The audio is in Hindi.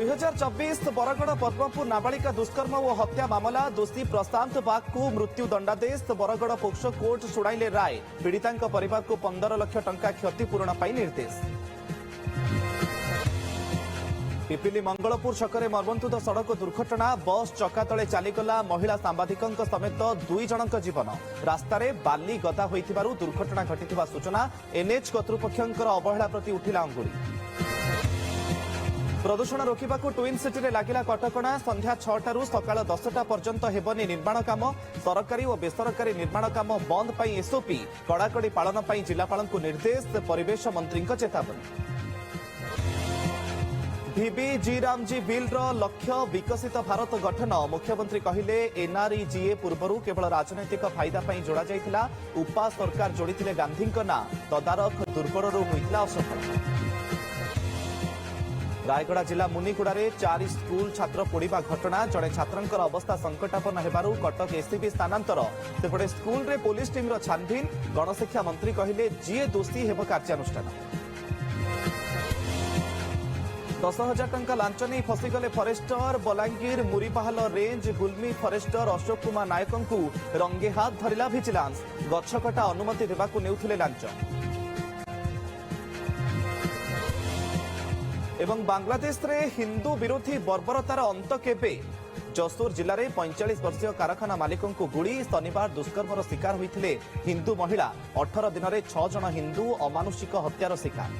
2024 बरगड़ पद्मपुर नाबालिका दुष्कर्म और हत्या मामला दोषी प्रशांत बाग को मृत्यु दंडादेश बरगड़ पोक्सो कोर्ट शुणाइले राय पीड़िता परिवार को 15 लाख टंका क्षतिपूरण पाई निर्देश। पिपिली मंगलपुर छकरे मर्मन्तुद सड़क दुर्घटना बस चक्का तले चलीगला महिला सांबादिकों समेत 2 जनक जीवन रास्तार बाली गदा होइथिबारु दुर्घटना घटिथिबा सूचना एनएच कर्तृपक्षर अवहेला प्रति उठिला अंगुली। प्रदूषण रोकने को ट्विन सिटी में लगिला कटकणा संध्या 6 सकाल 10टा पर्यंत हेबनी निर्माण काम सरकारी और बेसरकारी निर्माण काम बंद पर एसओपी कड़ाकड़ी पालन पर जिलापाल को निर्देश परिवेश मंत्री चेतावनी। भिबी जी रामजी बिल लक्ष्य विकसित भारत गठन मुख्यमंत्री कहले एनआरईजीए पूर्व केवल राजनैतिक फायदा जोड़ा जाइथिला उपा सरकार जोड़ी गांधी ना तदारख दुर्बल होइथिला असफल। रायगड़ा जिला मुनिगुड़ा 4 स्कूल छात्र पोड़ा घटना जड़े छात्र अवस्था संकटापन्न हेबारु कटक एससीबी स्थानांतर सेपटे स्कूल रे पुलिस टीम छानभिन गणशिक्षा मंत्री कहले जीए दोषी हेब कार्यानुष्ठान। 10,000 टंका लांच नहीं फसीगले फरेस्टर बलांगीर मुरीपाहाल रेंज गुलमी फरेस्टर अशोक कुमार नायक को रंगे हाथ धरिला भिजिलांस गछकटा अनुमति देवाकू नेउथिले लांच। एवं बांग्लादेश रे हिंदू विरोधी बर्बरतार अंत केबे जसोर जिले में 45 वर्षीय कारखाना मालिकों को गुड़ी शनिवार दुष्कर्मर शिकार होते हिंदू महिला 18 दिन में 6 जन हिंदू अमानुषिक हत्यार शिकार।